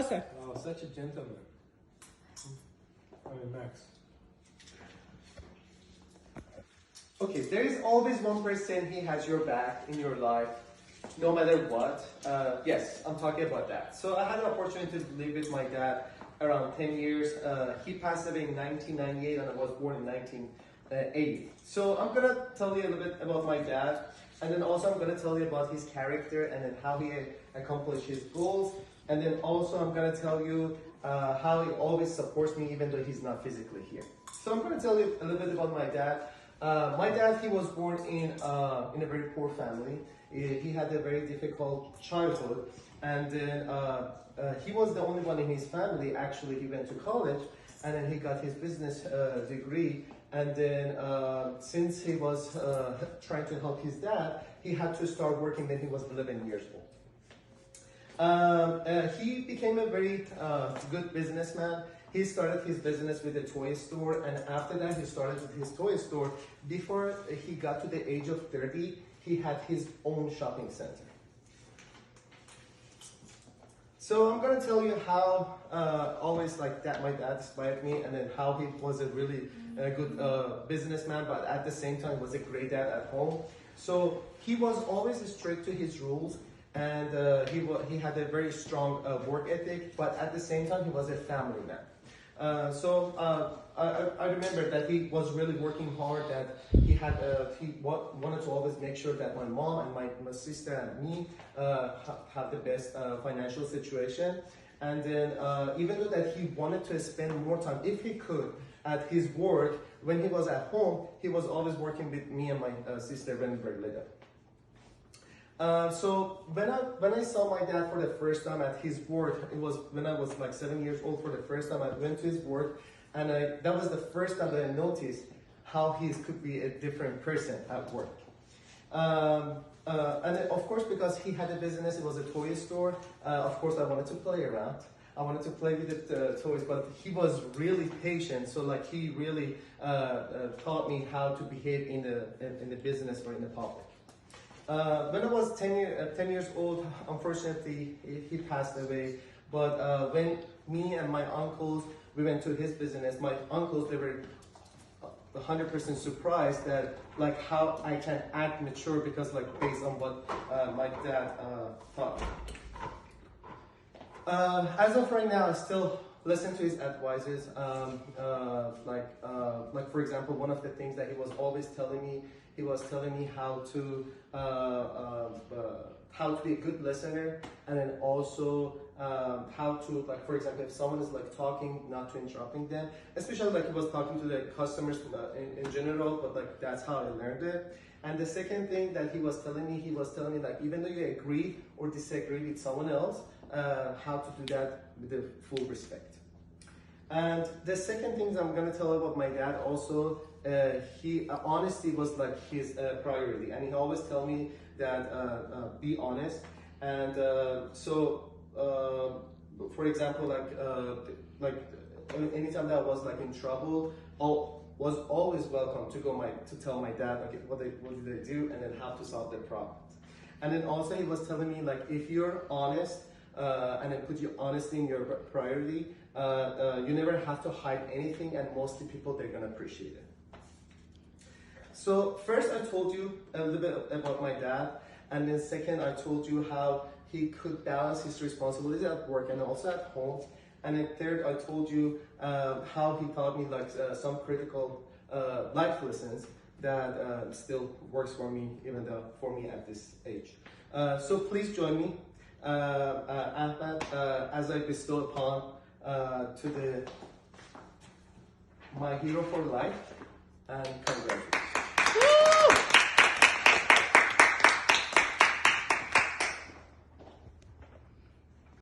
Sir. Oh, such a gentleman. I mean, Max. Okay, there is always one person he has your back in your life, no matter what. Yes, I'm talking about that. So I had an opportunity to live with my dad around 10 years. He passed away in 1998 and I was born in 1980. So I'm gonna tell you a little bit about my dad, and then also I'm gonna tell you about his character and then how he accomplished his goals. And then also I'm gonna tell you how he always supports me even though he's not physically here. So I'm gonna tell you a little bit about my dad. My dad, he was born in a very poor family. He had a very difficult childhood, and then he was the only one in his family. Actually, he went to college, and then he got his business degree. And then since he was trying to help his dad, he had to start working when he was 11 years old. He became a very good businessman. He started his business with a toy store, and after that he started with his toy store. Before he got to the age of 30, he had his own shopping center. So I'm gonna tell you how always like that my dad inspired me, and then how he was a really good businessman, but at the same time was a great dad at home. So he was always strict to his rules, and he had a very strong work ethic, but at the same time he was a family man. I remember that he was really working hard, that he wanted to always make sure that my mom and my sister and me have the best financial situation. And then even though that he wanted to spend more time, if he could, at his work, when he was at home, he was always working with me and my sister when we were little. So when I saw my dad for the first time at his work, it was when I was like 7 years old. For the first time I went to his work, and that was the first time that I noticed how he could be a different person at work. And then, of course, because he had a business, it was a toy store, of course I wanted to play around. I wanted to play with the toys, but he was really patient. So like he really taught me how to behave in the business or in the public. When I was 10 years old, unfortunately, he passed away. But when me and my uncles, we went to his business, my uncles, they were 100% surprised that like how I can act mature, because like based on what my dad taught me. As of right now, I still listen to his advices. Like for example, one of the things that he was always telling me, he was telling me how to be a good listener, and then also how to, like for example, if someone is like talking, not to interrupting them. Especially like he was talking to the customers in general, but like that's how I learned it. And the second thing that he was telling me like even though you agree or disagree with someone else, how to do that with the full respect. And the second thing I'm gonna tell about my dad also, honesty was like his priority, and he always tell me that be honest. And for example, like anytime that I was like in trouble, was always welcome to tell my dad, okay, what did they do, and then how to solve their problems. And then also he was telling me like if you're honest, and then put your honesty in your priority, you never have to hide anything, and mostly people, they're gonna appreciate it. So first I told you a little bit about my dad, and then second I told you how he could balance his responsibilities at work and also at home. And then third I told you how he taught me like some critical life lessons that still works for me, even though for me at this age. So please join me Ahmed, as I bestow upon my hero for life, and congratulations.